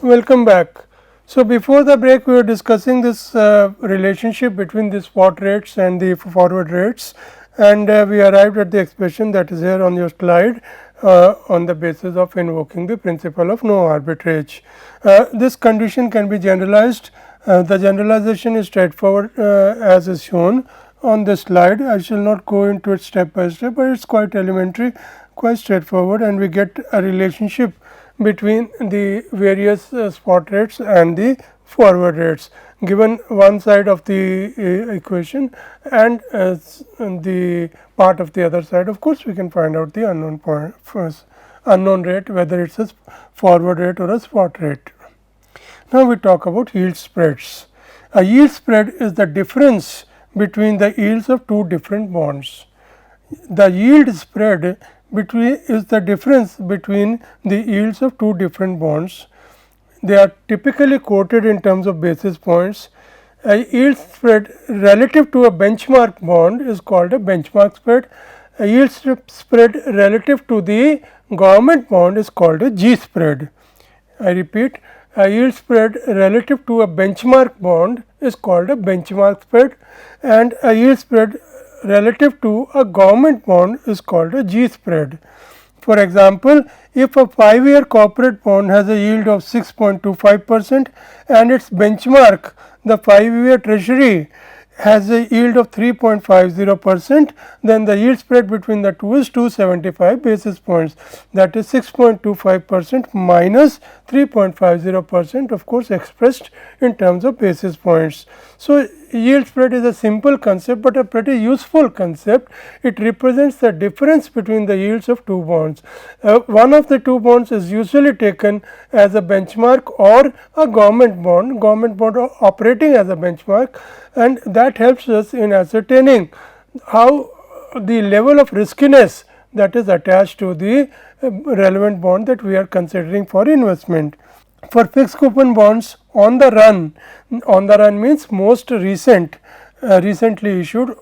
Welcome back. So, before the break we were discussing this relationship between the spot rates and the forward rates, and we arrived at the expression that is here on your slide on the basis of invoking the principle of no arbitrage. This condition can be generalized. The generalization is straightforward as is shown on this slide. I shall not go into it step by step, but it is quite elementary, quite straightforward, and we get a relationship between the various spot rates and the forward rates given one side of the equation and the part of the other side. Of course, we can find out the unknown point first, unknown rate, whether it is a forward rate or a spot rate. Now, we talk about yield spreads. A yield spread is the difference between the yields of two different bonds. The yield spread is the difference between the yields of two different bonds. They are typically quoted in terms of basis points. A yield spread relative to a benchmark bond is called a benchmark spread. A yield spread relative to the government bond is called a G spread. I repeat, a yield spread relative to a benchmark bond is called a benchmark spread, and a yield spread relative to a government bond is called a G spread. For example, if a 5-year corporate bond has a yield of 6.25% and its benchmark, the 5-year treasury, has a yield of 3.50%, then the yield spread between the two is 275 basis points, that is 6.25% minus 3.50%, of course expressed in terms of basis points. So, yield spread is a simple concept, but a pretty useful concept. It represents the difference between the yields of two bonds. One of the two bonds is usually taken as a benchmark or a government bond operating as a benchmark, and that helps us in ascertaining how the level of riskiness that is attached to the relevant bond that we are considering for investment. For fixed coupon bonds, on the run means most recent, recently issued.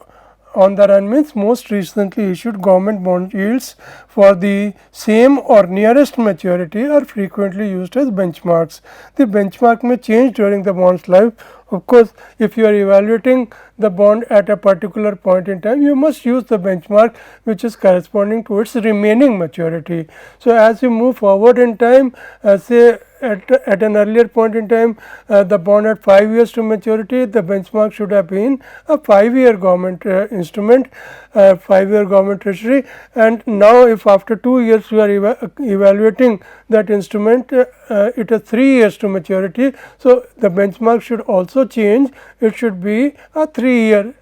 On the run means most recently issued government bond yields for the same or nearest maturity are frequently used as benchmarks. The benchmark may change during the bond's life. Of course, if you are evaluating the bond at a particular point in time, you must use the benchmark which is corresponding to its remaining maturity. So, as you move forward in time, say at an earlier point in time, the bond had 5 years to maturity, the benchmark should have been a 5-year government instrument, 5-year government treasury, and now if after 2 years you are evaluating that instrument, it has 3 years to maturity. So, the benchmark should also change, it should be a 3-year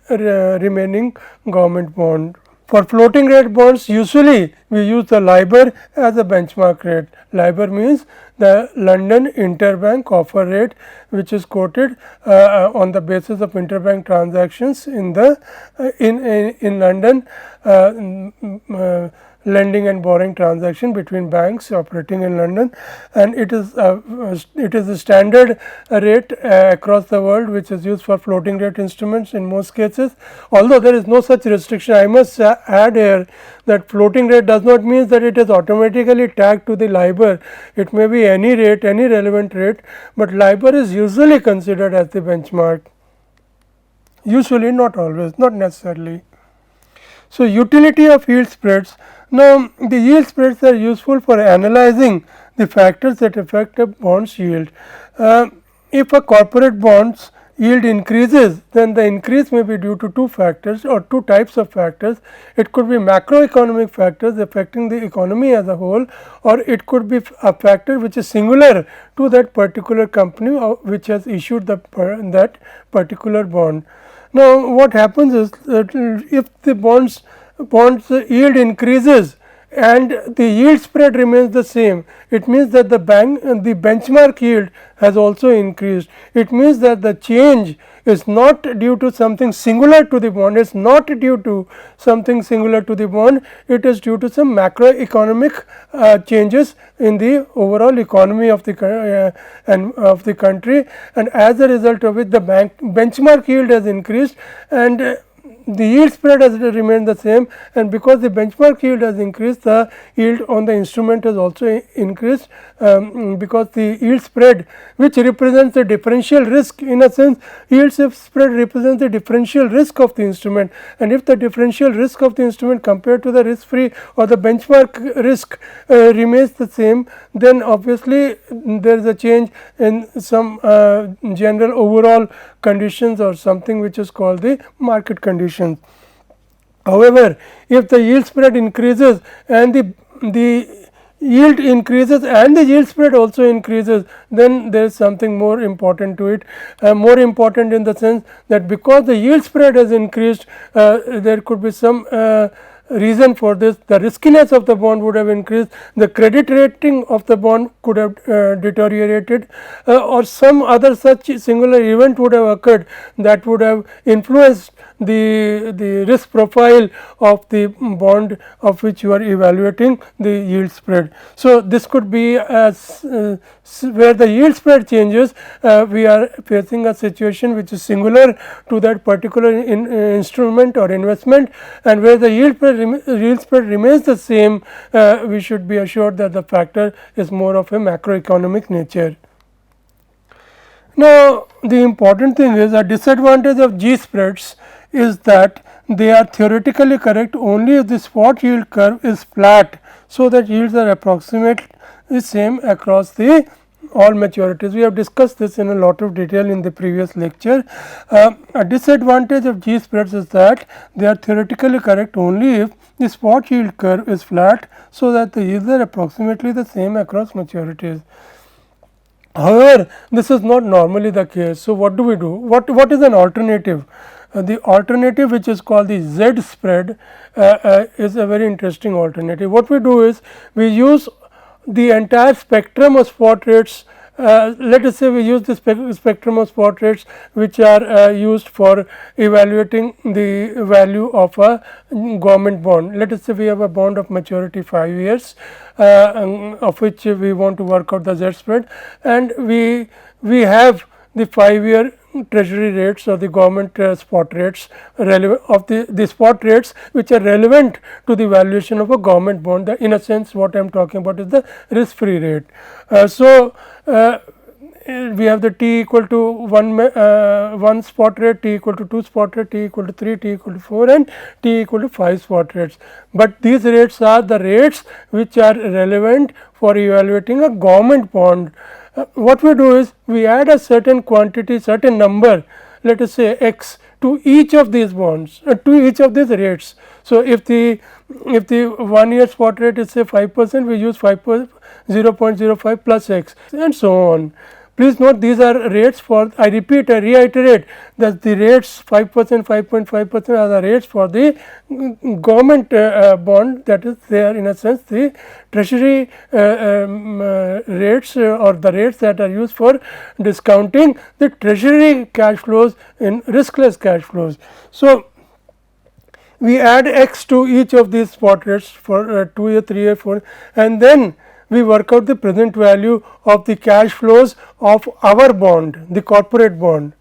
remaining government bond. For floating rate bonds, usually we use the LIBOR as a benchmark rate. LIBOR means the London interbank offer rate, which is quoted on the basis of interbank transactions in the in London, lending and borrowing transaction between banks operating in London, and it is a standard rate across the world which is used for floating rate instruments in most cases. Although there is no such restriction, I must add here that floating rate does not mean that it is automatically tagged to the LIBOR. It may be any rate, any relevant rate, but LIBOR is usually considered as the benchmark. Usually, not always, not necessarily. So, utility of yield spreads. Now, the yield spreads are useful for analyzing the factors that affect a bond's yield. If a corporate bond's yield increases, then the increase may be due to two factors or two types of factors. It could be macroeconomic factors affecting the economy as a whole, or it could be a factor which is singular to that particular company which has issued that particular bond. Now, what happens is that if the bonds yield increases and the yield spread remains the same, it means that the benchmark yield has also increased. It means that the change is not due to something singular to the bond, it is not due to something singular to the bond, it is due to some macroeconomic changes in the overall economy of the country, and as a result of it the benchmark yield has increased, and the yield spread has remained the same, and because the benchmark yield has increased, the yield on the instrument has also increased, because the yield spread, which represents the differential risk, in a sense yield spread represents the differential risk of the instrument, and if the differential risk of the instrument compared to the risk free or the benchmark risk remains the same, then obviously there is a change in some general overall conditions or something which is called the market conditions. However, if the yield spread increases and the yield increases and the yield spread also increases, then there is something more important to it, more important in the sense that because the yield spread has increased, there could be some reason for this. The riskiness of the bond would have increased, the credit rating of the bond could have deteriorated, or some other such singular event would have occurred that would have influenced the risk profile of the bond of which you are evaluating the yield spread. So, this could be as where the yield spread changes, we are facing a situation which is singular to that particular instrument or investment, and where the yield spread remains the same, we should be assured that the factor is more of a macroeconomic nature. Now, the important thing is a disadvantage of G spreads is that they are theoretically correct only if the spot yield curve is flat, so that yields are approximately the same across the all maturities. We have discussed this in a lot of detail in the previous lecture. A disadvantage of G spreads is that they are theoretically correct only if the spot yield curve is flat, so that the yields are approximately the same across maturities. However, this is not normally the case. So, what do we do? What is an alternative? The alternative, which is called the Z spread, is a very interesting alternative. What we do is we use the entire spectrum of spot rates. Let us say we use the spectrum of spot rates which are used for evaluating the value of a government bond. Let us say we have a bond of maturity 5 years, of which we want to work out the Z spread, and we have the 5-year treasury rates or the government spot rates relevant of the spot rates which are relevant to the valuation of a government bond. In a sense, what I am talking about is the risk free rate. We have the T equal to 1 spot rate, T equal to 2 spot rate, T equal to 3, T equal to 4 and T equal to 5 spot rates. But these rates are the rates which are relevant for evaluating a government bond. What we do is we add a certain quantity, certain number, let us say x, to each of these bonds, to each of these rates. So, if the 1 year spot rate is say 5%, we use 0.05 plus x and so on. Please note, these are rates for, I reiterate that the rates 5%, 5.5% are the rates for the government bond, that is they are in a sense the treasury rates or the rates that are used for discounting the treasury cash flows in riskless cash flows. So, we add x to each of these spot rates for 2 year, 3 year, 4, and then we work out the present value of the cash flows of our bond, the corporate bond,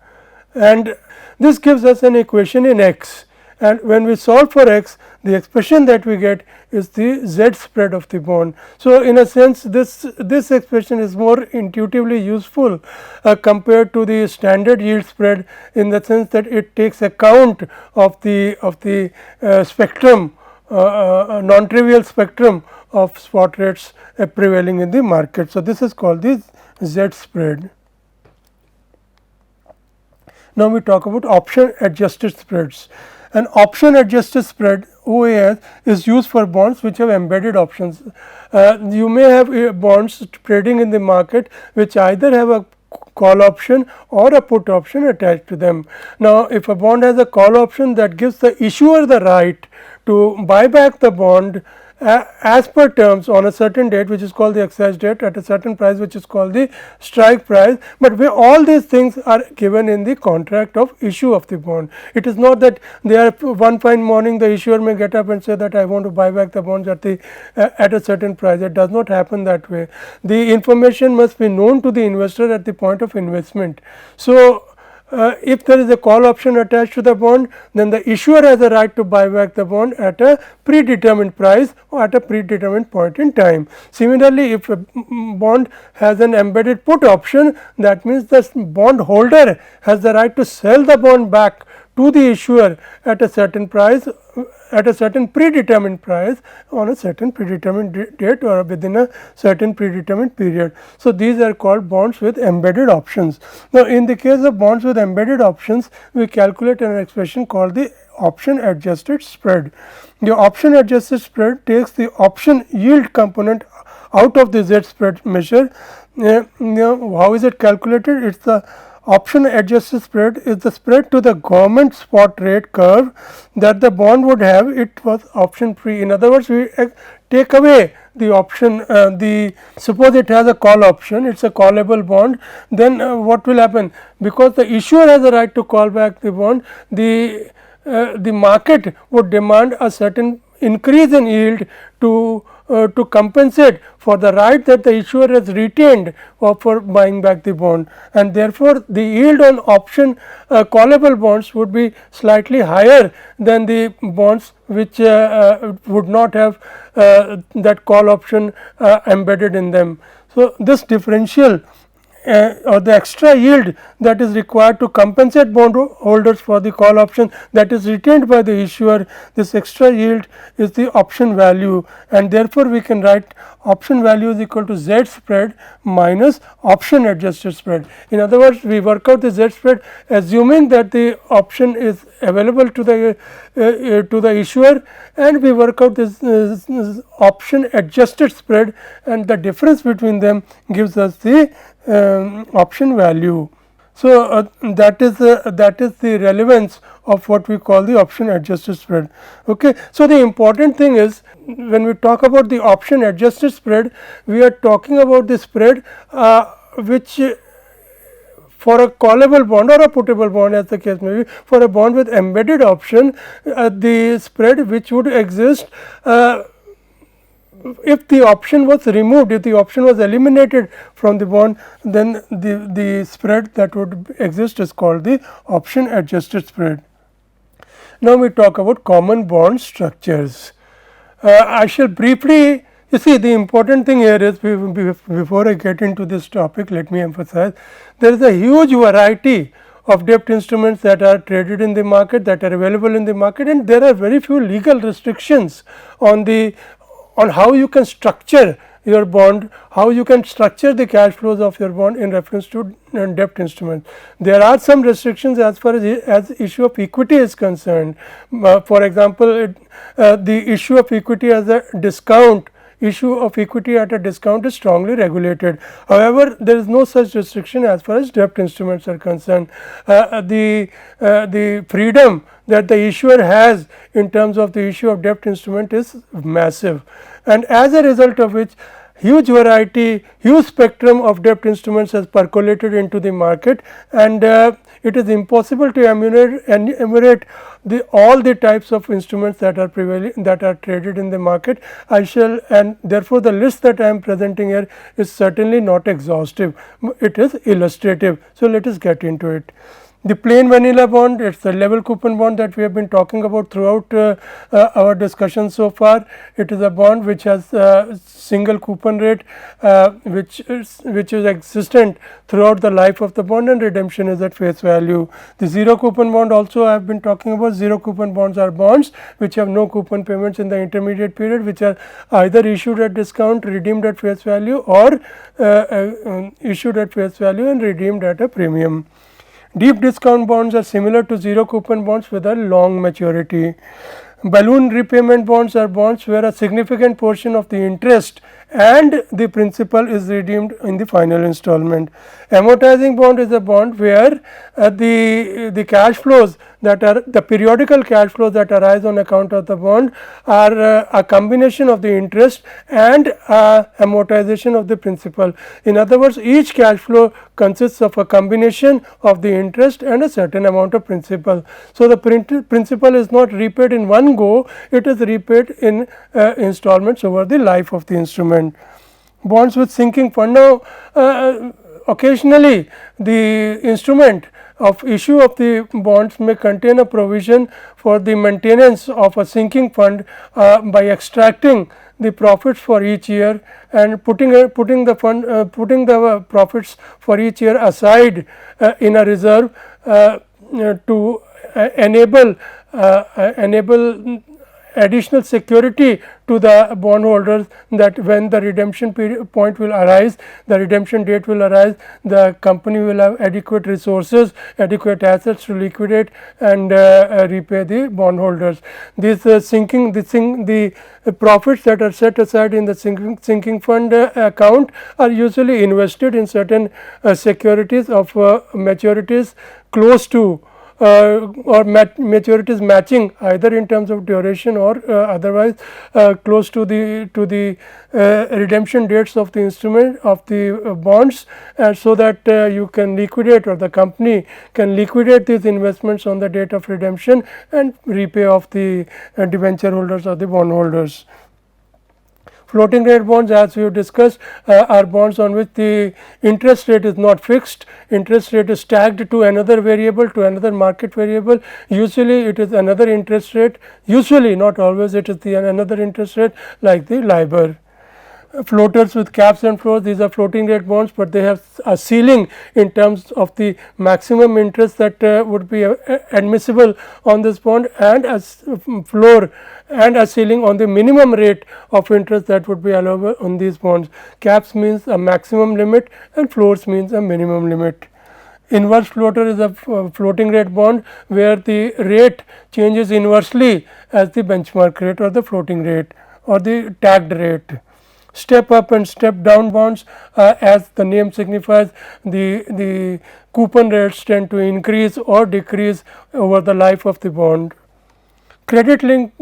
and this gives us an equation in x, and when we solve for x, the expression that we get is the Z spread of the bond. So, in a sense this expression is more intuitively useful compared to the standard yield spread, in the sense that it takes account of the spectrum, non-trivial spectrum of spot rates prevailing in the market. So, this is called the Z spread. Now, we talk about option adjusted spreads. An option adjusted spread OAS is used for bonds which have embedded options. You may have bonds trading in the market which either have a call option or a put option attached to them. Now, if a bond has a call option, that gives the issuer the right to buy back the bond as per terms on a certain date, which is called the exercise date, at a certain price which is called the strike price, but where all these things are given in the contract of issue of the bond. It is not that they are one fine morning the issuer may get up and say that I want to buy back the bonds at a certain price. It does not happen that way. The information must be known to the investor at the point of investment. So, if there is a call option attached to the bond, then the issuer has a right to buy back the bond at a predetermined price or at a predetermined point in time. Similarly, if a bond has an embedded put option, that means the bond holder has the right to sell the bond back to the issuer at a certain price, at a certain predetermined price on a certain predetermined date or within a certain predetermined period. So, these are called bonds with embedded options. Now, in the case of bonds with embedded options, we calculate an expression called the option adjusted spread. The option adjusted spread takes the option yield component out of the Z spread measure. How is it calculated? It is the option adjusted spread is the spread to the government spot rate curve that the bond would have it was option free. In other words, we take away the option, suppose it has a call option, it is a callable bond, then what will happen? Because the issuer has a right to call back the bond, the market would demand a certain increase in yield to compensate for the right that the issuer has retained for buying back the bond, and therefore, the yield on option callable bonds would be slightly higher than the bonds which would not have that call option embedded in them. So, this differential or the extra yield that is required to compensate bond holders for the call option that is retained by the issuer, this extra yield is the option value, and therefore, we can write option value is equal to Z spread minus option adjusted spread. In other words, we work out the Z spread assuming that the option is available to the issuer, and we work out this option adjusted spread, and the difference between them gives us the option value. So, that is the relevance of what we call the option adjusted spread. Okay. So, the important thing is when we talk about the option adjusted spread, we are talking about the spread which for a callable bond or a puttable bond as the case may be, for a bond with embedded option, the spread which would exist if the option was removed, if the option was eliminated from the bond, then the spread that would exist is called the option adjusted spread. Now, we talk about common bond structures. I shall briefly, you see, the important thing here is before I get into this topic, let me emphasize there is a huge variety of debt instruments that are traded in the market, that are available in the market, and there are very few legal restrictions on how you can structure your bond, how you can structure the cash flows of your bond in reference to debt instruments. There are some restrictions as far as issue of equity is concerned. For example, the issue of equity as a discount, issue of equity at a discount is strongly regulated. However, there is no such restriction as far as debt instruments are concerned. The freedom that the issuer has in terms of the issue of debt instrument is massive, and as a result of which huge variety, huge spectrum of debt instruments has percolated into the market, and it is impossible to enumerate all the types of instruments that are prevailing, that are traded in the market. I shall, and therefore, the list that I am presenting here is certainly not exhaustive, it is illustrative. So, let us get into it. The plain vanilla bond, it is the level coupon bond that we have been talking about throughout our discussion so far. It is a bond which has single coupon rate which is existent throughout the life of the bond, and redemption is at face value. The zero coupon bond also I have been talking about. Zero coupon bonds are bonds which have no coupon payments in the intermediate period, which are either issued at discount, redeemed at face value, or issued at face value and redeemed at a premium. Deep discount bonds are similar to zero coupon bonds with a long maturity. Balloon repayment bonds are bonds where a significant portion of the interest and the principal is redeemed in the final installment. Amortizing bond is a bond where the cash flows that are the periodical cash flows that arise on account of the bond are a combination of the interest and amortization of the principal. In other words, each cash flow consists of a combination of the interest and a certain amount of principal. So, the principal is not repaid in one go, it is repaid in installments over the life of the instrument. Bonds with sinking fund. Now, occasionally the instrument of issue of the bonds may contain a provision for the maintenance of a sinking fund by extracting the profits for each year and putting the profits for each year aside in a reserve to enable additional security to the bondholders, that when the redemption point will arise, the redemption date will arise, the company will have adequate resources, adequate assets to liquidate and repay the bondholders. This the profits that are set aside in the sinking fund account are usually invested in certain securities of maturities close to or maturities matching either in terms of duration or otherwise close to the redemption dates of the instrument of the bonds, so that you can liquidate, or the company can liquidate these investments on the date of redemption and repay off the debenture holders or the bondholders. Floating rate bonds, as we have discussed, are bonds on which the interest rate is not fixed, interest rate is tagged to another variable, to another market variable. Usually it is another interest rate, usually, not always, it is the another interest rate like the LIBOR. Floaters with caps and floors, these are floating rate bonds, but they have a ceiling in terms of the maximum interest that would be admissible on this bond, and as floor and a ceiling on the minimum rate of interest that would be allowable on these bonds. Caps means a maximum limit and floors means a minimum limit. Inverse floater is a floating rate bond where the rate changes inversely as the benchmark rate or the floating rate or the tagged rate. Step up and step down bonds, as the name signifies, the coupon rates tend to increase or decrease over the life of the bond. Credit linked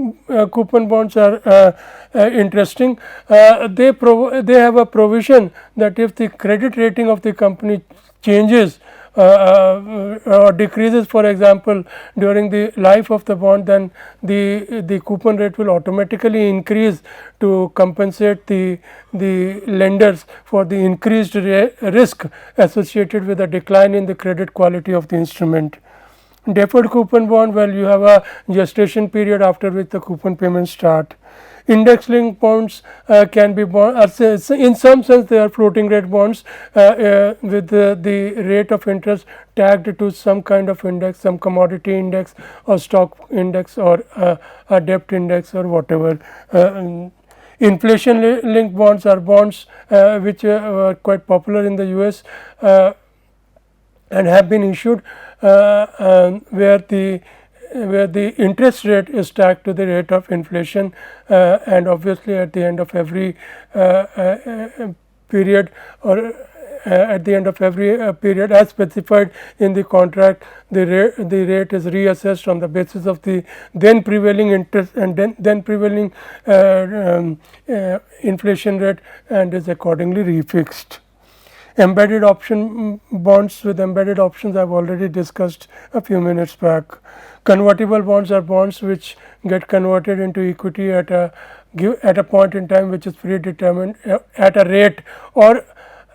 coupon bonds are interesting. They have a provision that if the credit rating of the company changes or decreases, for example, during the life of the bond, then the coupon rate will automatically increase to compensate the lenders for the increased risk associated with a decline in the credit quality of the instrument. Deferred coupon bond, well, you have a gestation period after which the coupon payments start. Index linked bonds can be in some sense they are floating rate bonds with the rate of interest tagged to some kind of index, some commodity index or stock index or a debt index or whatever. Inflation linked bonds are bonds which are quite popular in the US and have been issued where the interest rate is tagged to the rate of inflation, and obviously at the end of every period or at the end of every period as specified in the contract, the rate is reassessed on the basis of the then prevailing interest and then prevailing inflation rate and is accordingly refixed. Embedded option bonds with embedded options I have already discussed a few minutes back. Convertible bonds are bonds which get converted into equity at a point in time which is predetermined at a rate or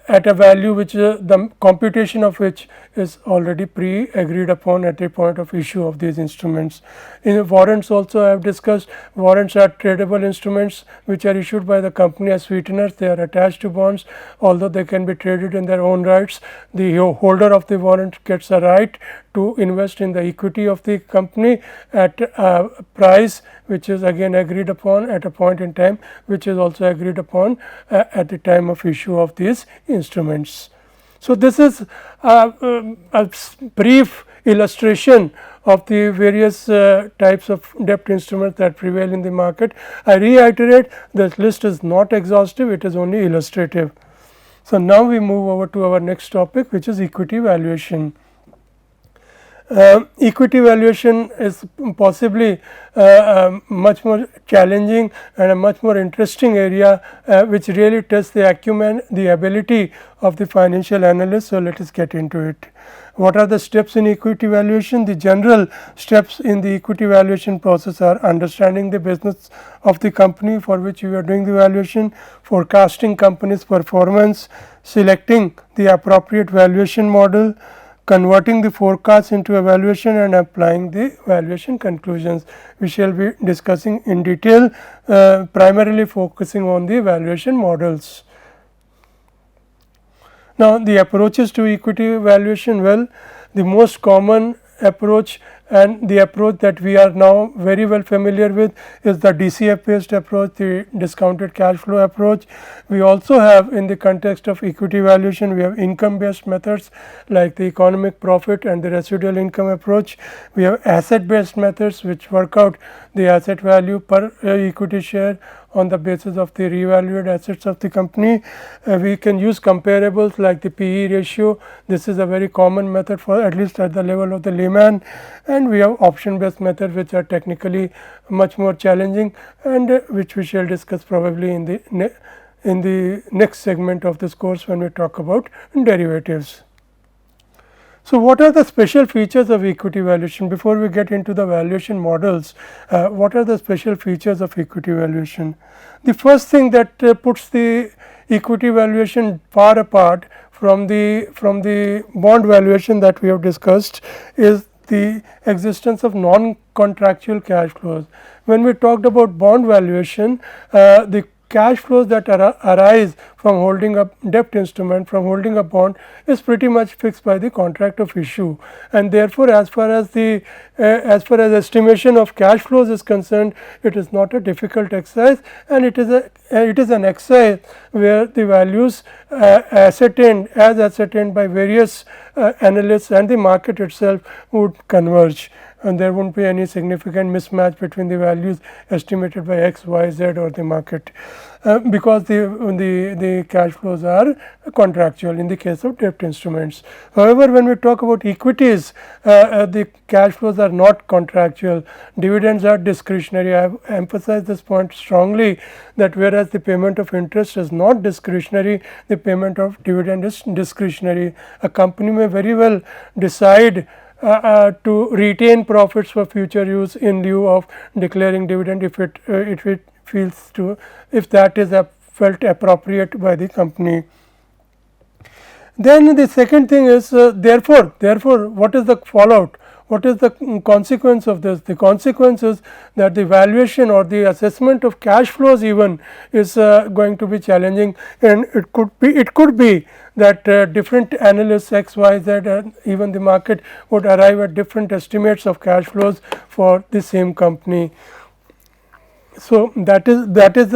at a value which the computation of which is already pre-agreed upon at the point of issue of these instruments. In warrants also I have discussed, warrants are tradable instruments which are issued by the company as sweeteners. They are attached to bonds, although they can be traded in their own rights. The holder of the warrant gets a right to invest in the equity of the company at a price which is again agreed upon at a point in time, which is also agreed upon at the time of issue of these instruments. So, this is a brief illustration of the various types of debt instruments that prevail in the market. I reiterate, this list is not exhaustive, it is only illustrative. So, now we move over to our next topic, which is equity valuation. Equity valuation is possibly much more challenging and a much more interesting area which really tests the acumen, the ability of the financial analyst. So, let us get into it. What are the steps in equity valuation? The general steps in the equity valuation process are understanding the business of the company for which you are doing the valuation, forecasting company's performance, selecting the appropriate valuation model, converting the forecast into a valuation and applying the valuation conclusions. We shall be discussing in detail, primarily focusing on the valuation models. Now, the approaches to equity valuation, well, the most common approach and the approach that we are now very well familiar with is the DCF based approach, the discounted cash flow approach. We also have, in the context of equity valuation, we have income based methods like the economic profit and the residual income approach. We have asset based methods which work out the asset value per equity share on the basis of the revalued assets of the company. We can use comparables like the PE ratio. This is a very common method for, at least at the level of the layman, and we have option based methods which are technically much more challenging, and which we shall discuss probably in the next segment of this course when we talk about derivatives. So, what are the special features of equity valuation? Before we get into the valuation models, what are the special features of equity valuation? The first thing that puts the equity valuation far apart from the bond valuation that we have discussed is the existence of non-contractual cash flows. When we talked about bond valuation, the cash flows that arise from holding a debt instrument, from holding a bond, is pretty much fixed by the contract of issue, and therefore, as far as estimation of cash flows is concerned, it is not a difficult exercise, and it is an exercise where the values ascertained by various analysts and the market itself would converge, and there won't be any significant mismatch between the values estimated by X, Y, Z or the market, because the cash flows are contractual in the case of debt instruments. However, when we talk about equities, the cash flows are not contractual, dividends are discretionary. I have emphasized this point strongly, that whereas the payment of interest is not discretionary, the payment of dividend is discretionary. A company may very well decide to retain profits for future use in lieu of declaring dividend if it feels to, if that is felt appropriate by the company. Then the second thing is, therefore, what is the fallout? What is the consequence of this? The consequence is that the valuation or the assessment of cash flows even is going to be challenging, and it could be that different analysts X, Y, Z and even the market would arrive at different estimates of cash flows for the same company. So, that is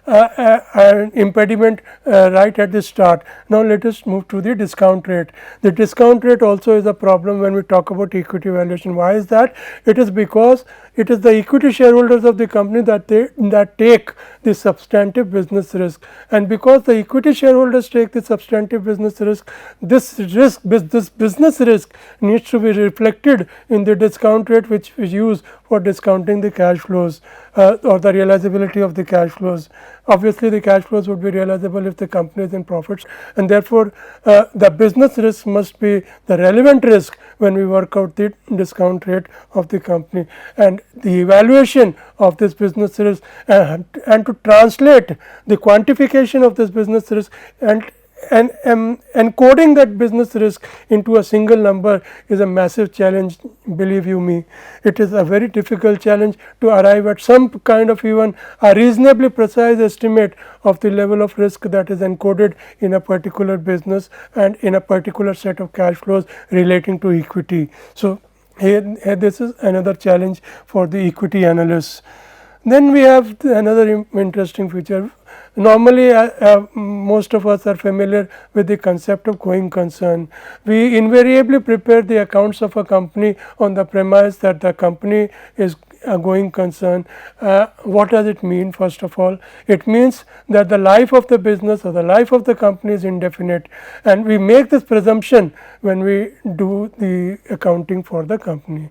an impediment right at the start. Now, let us move to the discount rate. The discount rate also is a problem when we talk about equity valuation. Why is that? It is because it is the equity shareholders of the company that take the substantive business risk, and because the equity shareholders take the substantive business risk, this business risk needs to be reflected in the discount rate which we use for discounting the cash flows or the realizability of the cash flows. Obviously, the cash flows would be realizable if the company is in profits, and therefore, the business risk must be the relevant risk when we work out the discount rate of the company, and the evaluation of this business risk and to translate the quantification of this business risk and encoding that business risk into a single number is a massive challenge, believe you me. It is a very difficult challenge to arrive at some kind of even a reasonably precise estimate of the level of risk that is encoded in a particular business and in a particular set of cash flows relating to equity. So, here this is another challenge for the equity analysts. Then we have another interesting feature. Normally, most of us are familiar with the concept of going concern. We invariably prepare the accounts of a company on the premise that the company is a going concern. What does it mean? First of all, it means that the life of the business or the life of the company is indefinite, and we make this presumption when we do the accounting for the company.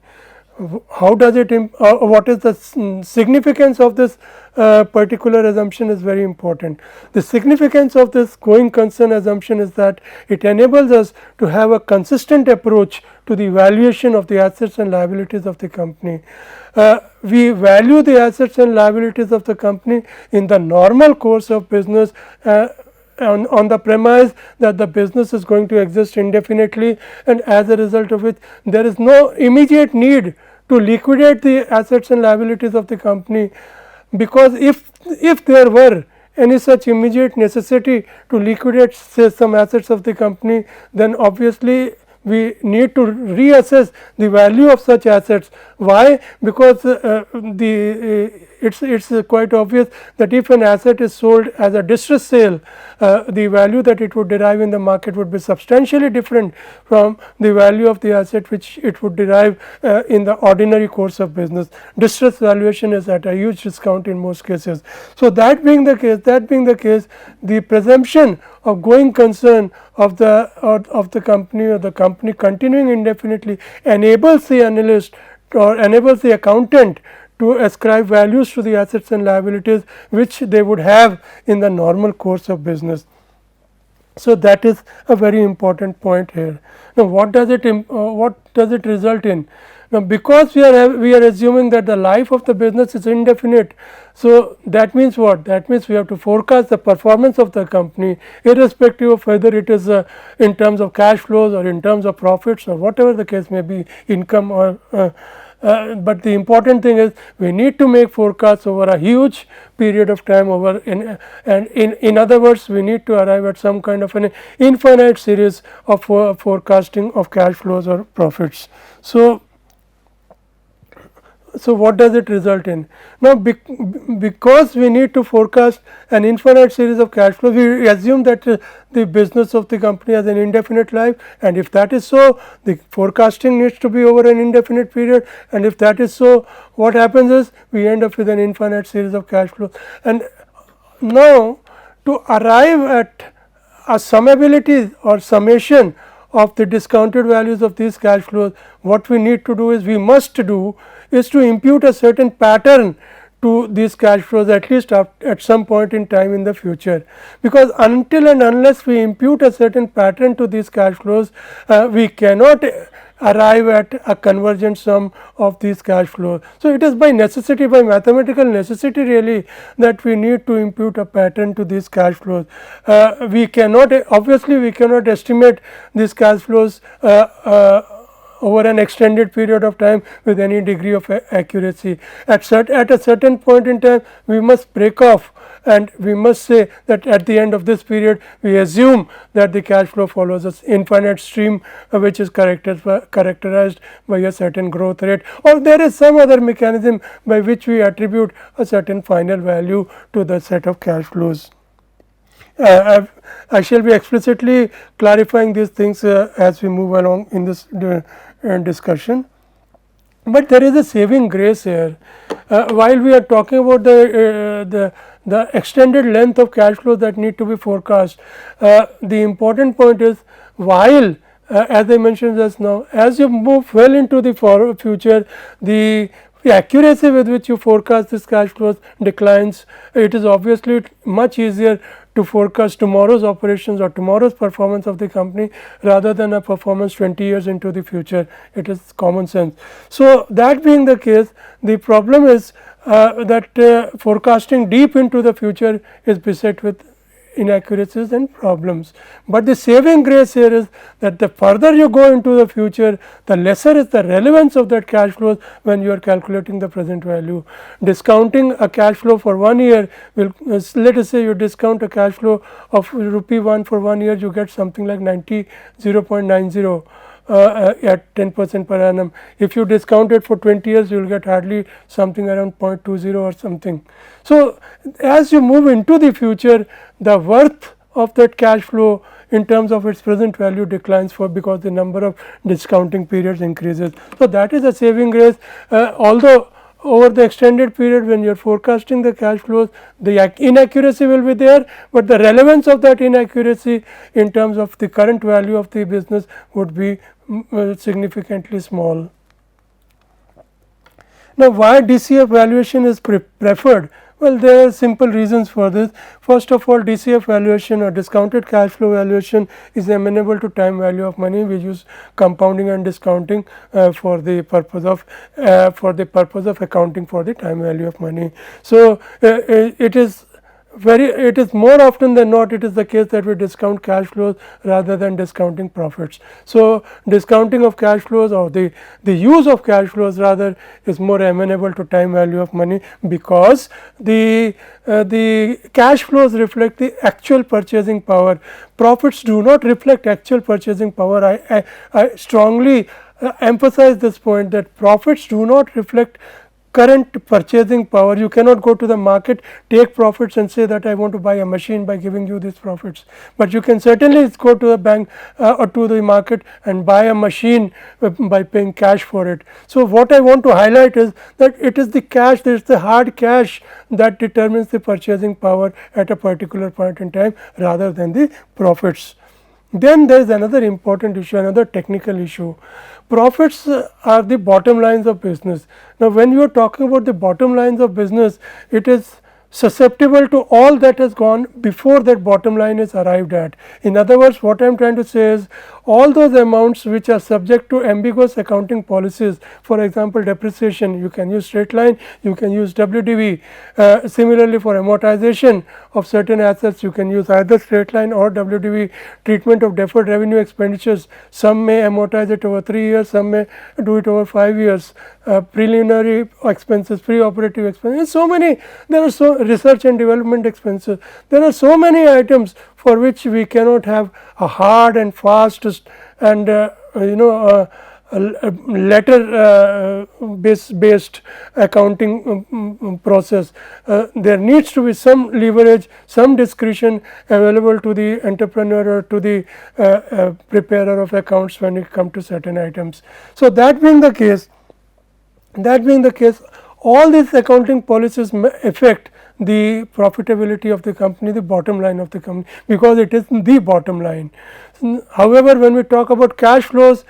How does it, what is the significance of this particular assumption is very important. The significance of this going concern assumption is that it enables us to have a consistent approach to the valuation of the assets and liabilities of the company. We value the assets and liabilities of the company in the normal course of business on the premise that the business is going to exist indefinitely, and as a result of which there is no immediate need to liquidate the assets and liabilities of the company, because if there were any such immediate necessity to liquidate say some assets of the company, then obviously we need to reassess the value of such assets. Why? Because it's quite obvious that if an asset is sold as a distress sale, the value that it would derive in the market would be substantially different from the value of the asset which it would derive in the ordinary course of business. Distress valuation is at a huge discount in most cases. So, that being the case, the presumption of going concern of the company or the company continuing indefinitely enables the analyst or enables the accountant to ascribe values to the assets and liabilities which they would have in the normal course of business. So, that is a very important point here. Now, what does it result in? Now, because we are assuming that the life of the business is indefinite. So, that means what? That means we have to forecast the performance of the company irrespective of whether it is in terms of cash flows or in terms of profits or whatever the case may be, income or but the important thing is we need to make forecasts over a huge period of time in other words, we need to arrive at some kind of an infinite series of forecasting of cash flows or profits. So, what does it result in? Now, because we need to forecast an infinite series of cash flows, we assume that the business of the company has an indefinite life, and if that is so, the forecasting needs to be over an indefinite period, and if that is so, what happens is we end up with an infinite series of cash flows. And now, to arrive at a summability or summation of the discounted values of these cash flows, what we need to do is to impute a certain pattern to these cash flows at least at some point in time in the future, because until and unless we impute a certain pattern to these cash flows, we cannot arrive at a convergent sum of these cash flows. So, it is by necessity, by mathematical necessity really, that we need to impute a pattern to these cash flows. We cannot estimate these cash flows over an extended period of time with any degree of accuracy. At a certain point in time, we must break off and we must say that at the end of this period, we assume that the cash flow follows an infinite stream which is characterized by a certain growth rate, or there is some other mechanism by which we attribute a certain final value to the set of cash flows. I shall be explicitly clarifying these things as we move along in this discussion, but there is a saving grace here. While we are talking about the extended length of cash flows that need to be forecast, the important point is while as I mentioned just now, as you move well into the future, the accuracy with which you forecast this cash flows declines. It is obviously much easier to forecast tomorrow's operations or tomorrow's performance of the company rather than a performance 20 years into the future. It is common sense. So, that being the case, the problem is that forecasting deep into the future is beset with inaccuracies and problems. But the saving grace here is that the further you go into the future, the lesser is the relevance of that cash flows when you are calculating the present value. Discounting a cash flow for 1 year will, let us say you discount a cash flow of rupee 1 for 1 year, you get something like 0.90 at 10% per annum. If you discount it for 20 years, you will get hardly something around 0.20 or something. So, as you move into the future, the worth of that cash flow in terms of its present value declines because the number of discounting periods increases. So, that is a saving grace, although over the extended period when you are forecasting the cash flows, the inaccuracy will be there, but the relevance of that inaccuracy in terms of the current value of the business would be significantly small. Now, why DCF valuation is preferred? Well, there are simple reasons for this. First of all, DCF valuation or discounted cash flow valuation is amenable to time value of money. We use compounding and discounting for the purpose of accounting for the time value of money. So, it is it is more often than not, it is the case that we discount cash flows rather than discounting profits. So, discounting of cash flows, or the use of cash flows rather, is more amenable to time value of money, because the cash flows reflect the actual purchasing power. Profits do not reflect actual purchasing power. I strongly emphasize this point, that profits do not reflect current purchasing power. You cannot go to the market, take profits and say that I want to buy a machine by giving you these profits, but you can certainly go to the bank or to the market and buy a machine by paying cash for it. So, what I want to highlight is that it is the cash, there is the hard cash that determines the purchasing power at a particular point in time rather than the profits. Then there is another important issue, another technical issue. Profits are the bottom lines of business. Now, when you are talking about the bottom lines of business, it is susceptible to all that has gone before that bottom line is arrived at. In other words, what I am trying to say is, all those amounts which are subject to ambiguous accounting policies, for example, depreciation, you can use straight line, you can use WDV. Similarly, for amortization of certain assets, you can use either straight line or WDV. Treatment of deferred revenue expenditures, some may amortize it over 3 years, some may do it over 5 years. Preliminary expenses, pre-operative expenses, so many, there are so research and development expenses, there are so many items for which we cannot have a hard and fast and letter based accounting process. There needs to be some leverage, some discretion available to the entrepreneur or to the preparer of accounts when it comes to certain items. So, that being the case, all these accounting policies affect the profitability of the company, the bottom line of the company, because it is the bottom line. However, when we talk about cash flows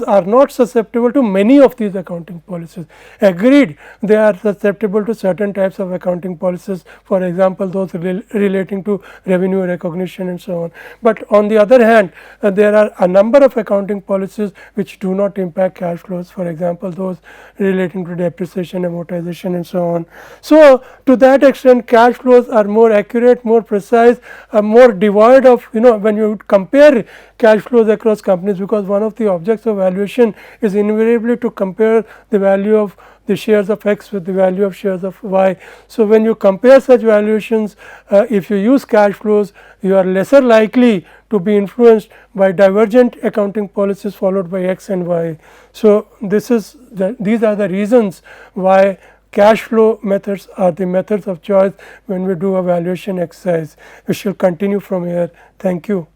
are not susceptible to many of these accounting policies. Agreed, they are susceptible to certain types of accounting policies, for example, those relating to revenue recognition and so on. But on the other hand, there are a number of accounting policies which do not impact cash flows, for example, those relating to depreciation, amortization and so on. So, to that extent, cash flows are more accurate, more precise, more devoid of, when you compare cash flows across companies, because one of the objects of valuation is invariably to compare the value of the shares of X with the value of shares of Y. So, when you compare such valuations, if you use cash flows, you are lesser likely to be influenced by divergent accounting policies followed by X and Y. So, these are the reasons why cash flow methods are the methods of choice when we do a valuation exercise. We shall continue from here. Thank you.